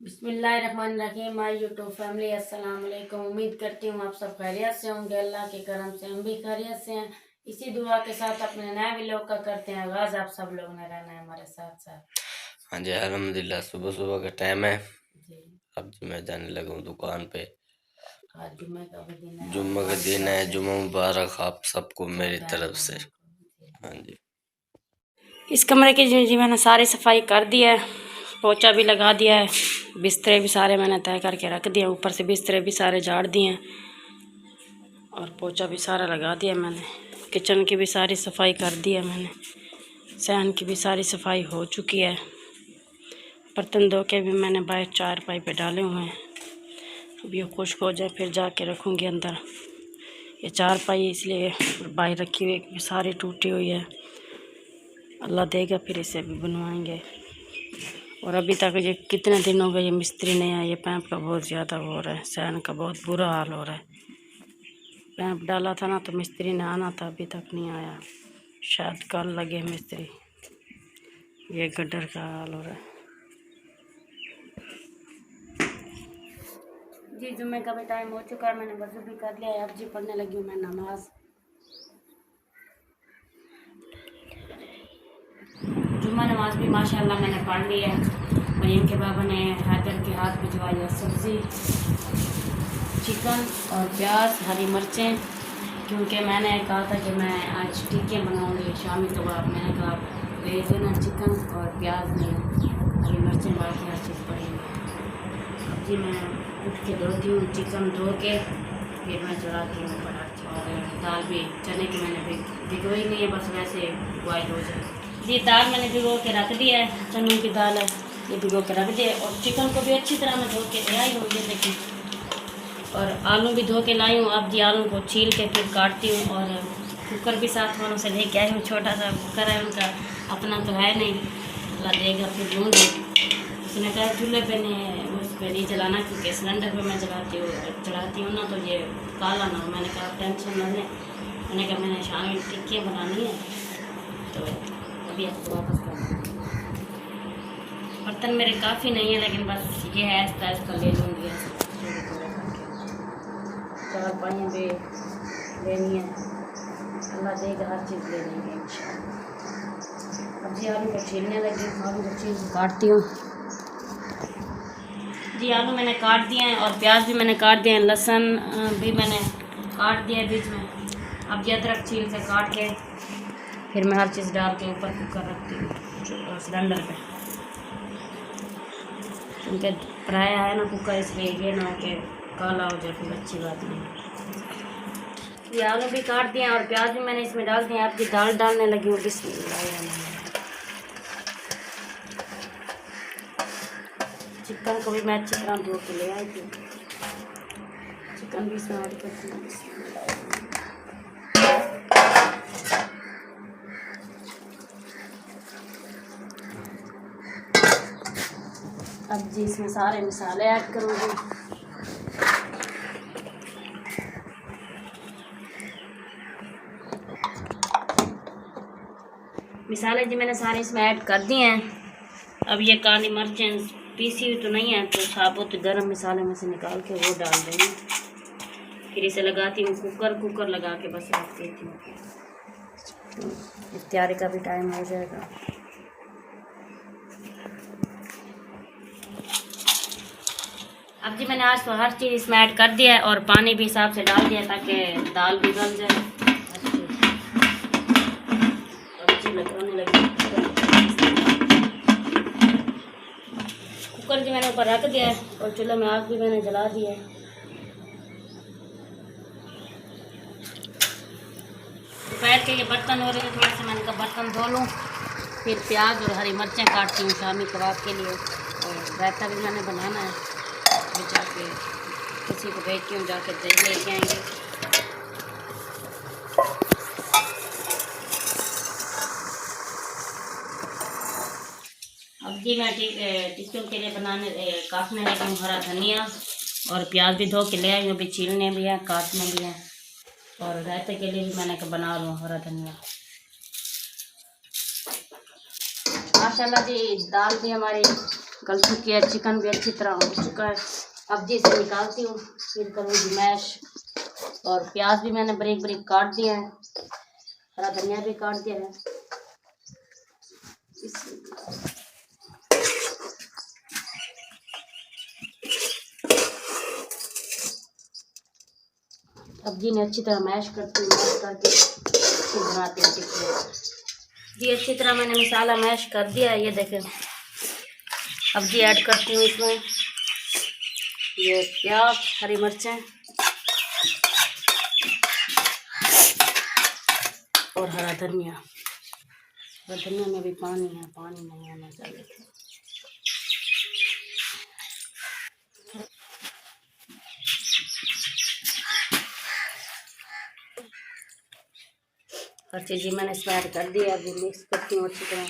बिस्मिल्लाहिर्रहमानिर्रहीम। My YouTube family, अस्सलाम वालेकुम। उम्मीद करती हूँ आप सब खैरियत से होंगे। अल्लाह के करम से हम भी खैरियत से हैं। इसी दुआ के साथ अपने नए व्लॉग का करते हैं आगाज। आप सब लोग ने रहना है हमारे साथ साथ। हाँ जी, अल्हम्दुलिल्लाह। सुबह सुबह का टाइम है जी, अब जी मैं जाने लगा हूँ दुकान पे। आज जुम्मे का भी दिन है। जुम्मे का दिन है, जुम्मा मुबारक आप सबको मेरी तरफ से। हाँ जी, इस कमरे की जी मैंने सारी सफाई कर दी है, पोछा भी लगा दिया है, बिस्तरे भी सारे मैंने तय करके रख दिए। ऊपर से बिस्तरे भी सारे झाड़ दिए हैं और पोछा भी सारा लगा दिया मैंने। किचन की भी सारी सफाई कर दी है मैंने। सहन की भी सारी सफाई हो चुकी है। बर्तन धो के भी मैंने बाहर चारपाई पे डाले हुए हैं। अब ये खुश्क हो जाए फिर जाके रखूँगी अंदर। ये चारपाई इसलिए बाहर रखी हुई है, सारी टूटी हुई है। अल्लाह देगा फिर इसे भी बनवाएंगे। और अभी तक ये कितने दिन हो गए ये मिस्त्री नहीं आया। ये पैंप का बहुत ज़्यादा हो रहा है, सहन का बहुत बुरा हाल हो रहा है। पैंप डाला था ना तो मिस्त्री ने आना था, अभी तक नहीं आया। शायद कल लगे मिस्त्री। ये गड्ढर का हाल हो रहा है जी। जुम्मे का भी टाइम हो चुका है, मैंने वज़ू भी कर लिया है। अब जी पढ़ने लगी हूँ मैं नमाज। जुम्मा नमाज भी माशाल्लाह मैंने पढ़ ली है। मरीम के बाबा ने हैदर के हाथ भिजवाई है सब्ज़ी, चिकन और प्याज, हरी मिर्चें, क्योंकि मैंने कहा था कि मैं आज टिक्के बनाऊंगी शामी कबाब। मैंने कहा भेज देना चिकन और प्याज में हरी मिर्चें, बाकी हर चीज़ पड़ी है। अब जी मैं उठ के धोती हूँ, चिकन धो के फिर मैं चढ़ाती हूँ पराठे। और दाल भी चने की मैंने भिगोई नहीं है, बस वैसे बॉयल हो जाए जी। दाल मैंने भिगो के रख दी है, चनों की दाल है, ये भिगो के रख दिए। और चिकन को भी अच्छी तरह मैं धो के ले आई हूँ ये देखिए। और आलू भी धो के लाई हूँ। अब जी आलू को छील के फिर काटती हूँ। और कुकर भी साथ वालों से लेके आई हूँ, छोटा सा कुकर है उनका, अपना तो है नहीं। अल्लाह देगा फिर लूँगी। उसने कहा चूल्हे पे नहीं, उस पर नहीं जलाना, क्योंकि सिलेंडर पे मैं चढ़ाती हूँ ना तो ये काला ना हो। मैंने कहा टेंशन ना लें। मैंने कहा मैंने शाम में टिक्की बनानी है तो अभी आपको वापस कर। बर्तन मेरे काफ़ी नहीं है, लेकिन बस ये है आहिस्ता आहिस्ता ले लूँगी। चारपाइयाँ भी लेनी है, अल्लाह देगा हर चीज़ ले लेंगे इंशाअल्लाह। अब जी आलू को छीलने लगी, आलू को छील के काटती हूँ जी। आलू मैंने काट दिए हैं और प्याज भी मैंने काट दिए हैं, लहसुन भी मैंने काट दिया है बीच में। अब ये अदरक छील के काट के फिर मैं हर चीज़ डाल के ऊपर कुकर रखती हूँ सिलेंडर पे, क्योंकि पराया है ना कुकर, इसलिए ये ना हो कि काला हो जाए, फिर अच्छी बात नहीं। ये आलू भी काट दिए और प्याज भी मैंने इसमें डाल दिया। आपकी दाल डालने लगी हूँ। चिकन को भी मैं अच्छी तरह धो के ले आई थी, चिकन भी इसमें ऐड करती हूँ। अब जी इसमें सारे मसाले ऐड करूँगी। मसाले जी मैंने सारे इसमें ऐड कर दिए हैं। अब ये काली मिर्चें पीसी हुई तो नहीं है, तो साबुत गरम मसाले में से निकाल के वो डाल देंगे। फिर इसे लगाती हूँ कुकर लगा के बस रख देती हूँ। इस तैयारी का भी टाइम हो जाएगा। अब जी मैंने आज तो हर चीज़ इसमें ऐड कर दिया है और पानी भी हिसाब से डाल दिया ताकि दाल भी गल जाए। लगाने लगी कुकर जी मैंने ऊपर रख दिया है और चूल्हे में आग भी मैंने जला दी है। दोपहर के ये बर्तन हो रहे हैं, थोड़ा सा मैंने कहा बर्तन धो लूँ, फिर प्याज और हरी मिर्चें काटती हूँ शामी कबाब के लिए। और रायता भी मैंने बनाना है, जाके किसी को भेजती हूँ, जाके दही लेके आएंगे। अब जी मैं टिक्कियों के लिए काटने लगी हूँ हरा धनिया और प्याज भी धो के ले आई हूँ, अभी छीलने भी है, काटने भी है। और रायते के लिए भी मैंने बना लूँ हरा धनिया। माशाल्लाह जी दाल भी हमारी गल चुकी है, चिकन भी अच्छी तरह हो चुका है। अब जी इसे निकालती हूँ, फिर करूँगी मैश। और प्याज भी मैंने बारीक बारीक काट दिया है, हरा धनिया भी काट दिया है। अब जी ने अच्छी तरह मैश करती हूँ, मैश करके फिर बनाती हूँ टिक्की। जी अच्छी तरह मैंने मसाला मैश कर दिया है, ये देखें। अब जी ऐड करती हूँ इसमें ये प्याज, हरी मिर्चें और हरा धनिया। हरा धनिया में भी पानी है, पानी नहीं आना चाहिए। हर चीज़ मैंने इसमें ऐड कर दिया। अभी मिक्स करती हूँ अच्छी तरह।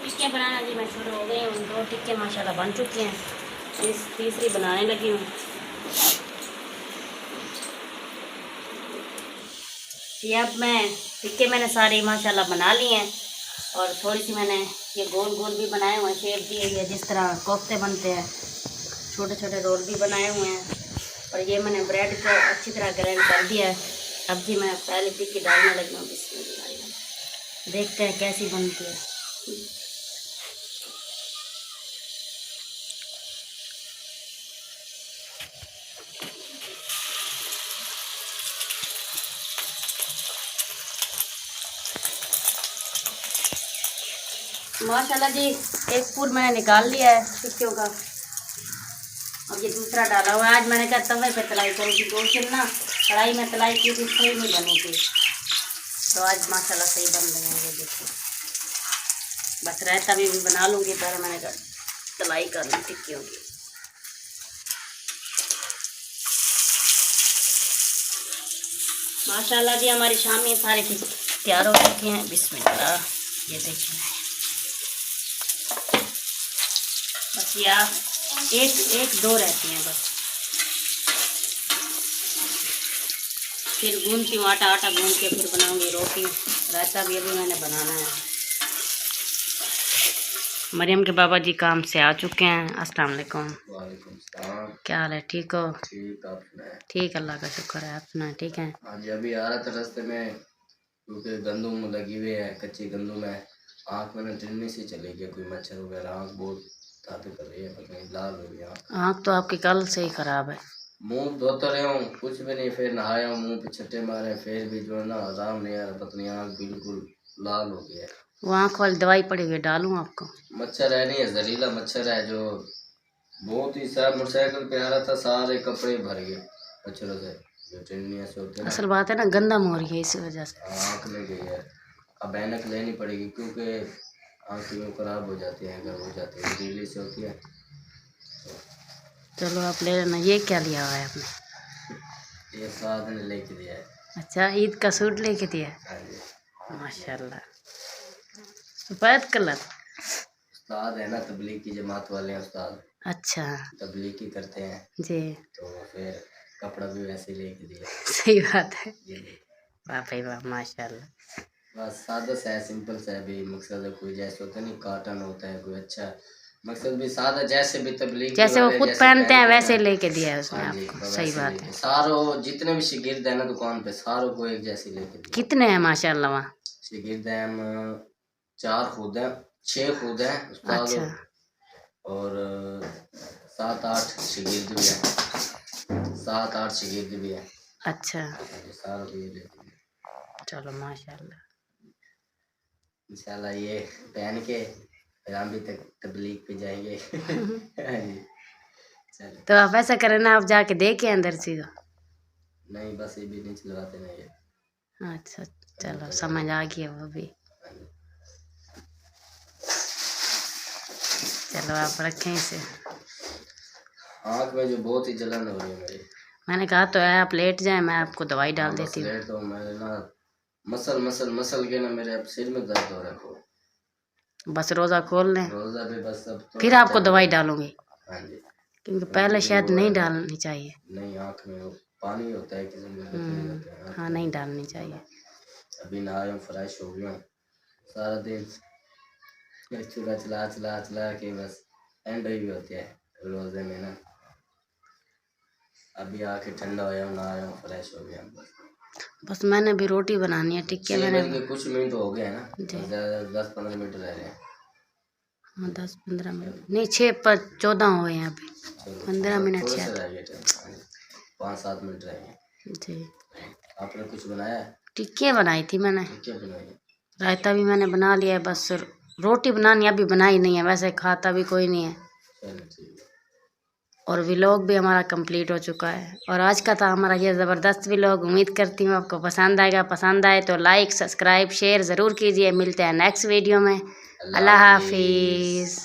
टिक्के बनाना जी मैं शुरू हो गई हूँ। 2 टिक्के माशाल्लाह बन चुके हैं, इस तीसरी बनाने लगी हूँ। ये अब मैं टिक्के मैंने सारे माशाल्लाह बना लिए हैं। और थोड़ी सी मैंने ये गोल गोल भी बनाए हुए हैं, शेप दिए हुए, जिस तरह कोफ्ते बनते हैं। छोटे छोटे रोल भी बनाए हुए हैं। और ये मैंने ब्रेड को अच्छी तरह ग्राइंड कर दिया है। अब जी मैं पहले टिक्की डालने लगी हूँ। बिस्मिल्लाह, देखते हैं कैसी बनती है। माशाल्लाह जी एक पूर मैंने निकाल लिया है टिक्कियों का। अब ये दूसरा डाला हुआ है। आज मैंने कहा तवे पे तलाई करूँगी, 2 दिन ना कढ़ाई में तलाई की थी, सही नहीं बनी थी। तो आज माशाल्लाह सही बन रहे हैं। ये देखो, बस रायता भी बना लूँगी, पहले मैंने कहा तलाई कर लूँ टिक्कियों की। माशाल्लाह जी हमारी शामी सारी तैयार हो चुकी हैं। बिस्मिल्लाह, ये देखिए। बस यार एक दो रहती हैं बस। फिर गूंदती हूँ, आटा गूंद के फिर बनाऊंगी रोटी। रायता भी अभी मैंने बनाना है। मरियम के बाबा जी काम से आ चुके हैं। अस्सलाम वालेकुम। वालेकुम सलाम। क्या हाल है, ठीक हो? ठीक, आपने? ठीक, अल्लाह का शुक्र है। अपना ठीक है? आज अभी आ रहा था रास्ते में, क्योंकि गंदम लगी हुई है, कच्ची गंदम है। आँख मैंने टिन्नी से चली गई, कोई मच्छर वगैरह, आँख बहुत दर्द कर रही है, पता नहीं लाल हो गई आँख। आँख तो आपकी कल से ही खराब है। मुंह धोता रहा हूँ, कुछ भी नहीं, फिर नहाया हूँ, मुंह पे छट्टे मारे, फिर भी जो है ना आराम नहीं आ रहा, पता नहीं आँख बिल्कुल लाल हो गया है। वो आँख वाली दवाई पड़ी हुई, डालूँ आपको? मच्छर है नहीं है, जहरीला मच्छर है, जो बहुत ही सारा मोटरसाइकिल पे आ रहा था, सारे कपड़े भर गए मच्छरों से, जो टिन्नियाँ से होते हैं। असल बात है ना, गंदम हो रही है, इसी वजह से आँख में गई है। अब ऐनक लेनी पड़ेगी, क्योंकि आँख में खराब हो जाती है, अगर हो जाती है, जहरीली से होती है। चलो आप ले लेना। ये क्या लिया हुआ है आपने? ये साथ ने लेके दिया है। अच्छा, ईद का सूट लेके दिया है? हाँ जी, माशाल्लाह। सफ़ेद कलर। उस्ताद है ना, तबलीग की जमात वाले हैं उस्ताद। अच्छा तबलीग की करते हैं जी, तो फिर कपड़ा भी वैसे ही लेके दिया। सही बात है। ये वाह भाई वाह, माशाल्लाह। बस सादा सा है, सिंपल सा है भी। मकसद है कोई जैसे होता है नहीं, काटन होता है कोई अच्छा मकसद भी सादा, जैसे भी तबलीग जैसे वो खुद पहनते हैं वैसे लेके दिया है उसने हाँ जी, आपको। सही बात है। सारों जितने भी शिगिर्द है ना दुकान पे, सारों को एक जैसी लेके दिया। कितने हैं माशाल्लाह वहाँ? शिगिर्द हैं हम 4 खुद हैं, 6 खुद हैं उस्ताद, अच्छा, और 7-8 शिगिर्द भी हैं, 7-8 शिगिर्द भी हैं। अच्छा, सारों को ये लेके दिया। चलो माशाल्लाह। इंशाल्लाह ये पहन के फिर हम भी तक तबलीग पे जाएंगे। हाँ जी, चलो। तो आप ऐसा करें ना, आप जाके देखे अंदर सीधा। नहीं, बस ये भी नहीं चलवाते ना ये। अच्छा, चलो समझ आ गया वो भी। चलो आप रखें इसे। आँख में जो बहुत ही जलन हो रही है मेरी। मैंने कहा तो है आप लेट जाएं, मैं आपको दवाई डाल बस देती हूँ। लेट तो मेरे ना मसल के ना मेरे अब सिर में दर्द हो रहा है। बस रोज़ा खोल लें, रोजा भी बस अब तो फिर आपको दवाई डालूंगी, हाँ जी, क्योंकि पहले शायद नहीं डालनी चाहिए। नहीं, आँख में वो पानी होता है किस्म का, हाँ, नहीं डालनी चाहिए। अभी नहाया हूँ, फ्रेश हो गया हूँ। सारा दिन चूल्हा चला चला चला के बस एंड भी होती है रोजे में ना। अभी आके ठंडा होया हूँ, नहाया हूँ, फ्रेश हो गया हूँ। बस मैंने भी रोटी बनानी है, टिक्के 6 मैंने। बज के कुछ मिनट हो गए हैं ना, जी। ज़्यादा 10-15 मिनट रह रहे हैं। हाँ 10-15 मिनट नहीं, 6-14 हो गए हैं अभी। चलो 15 मिनट थोड़े से शायद। रह गए टाइम, 5-7 मिनट रह गए। जी। आपने कुछ बनाया है? टिक्के बनाई थी मैंने। क्या बनाई है? रायता भी मैंने बना लिया है, बस रोटी बनानी अभी बनाई नहीं है, वैसे खाता भी कोई नहीं है। चलो ठीक है। और व्लॉग भी हमारा कंप्लीट हो चुका है। और आज का था हमारा ये ज़बरदस्त व्लॉग। उम्मीद करती हूँ आपको पसंद आएगा। पसंद आए तो लाइक सब्सक्राइब शेयर ज़रूर कीजिए। मिलते हैं नेक्स्ट वीडियो में। अल्लाह हाफिज़।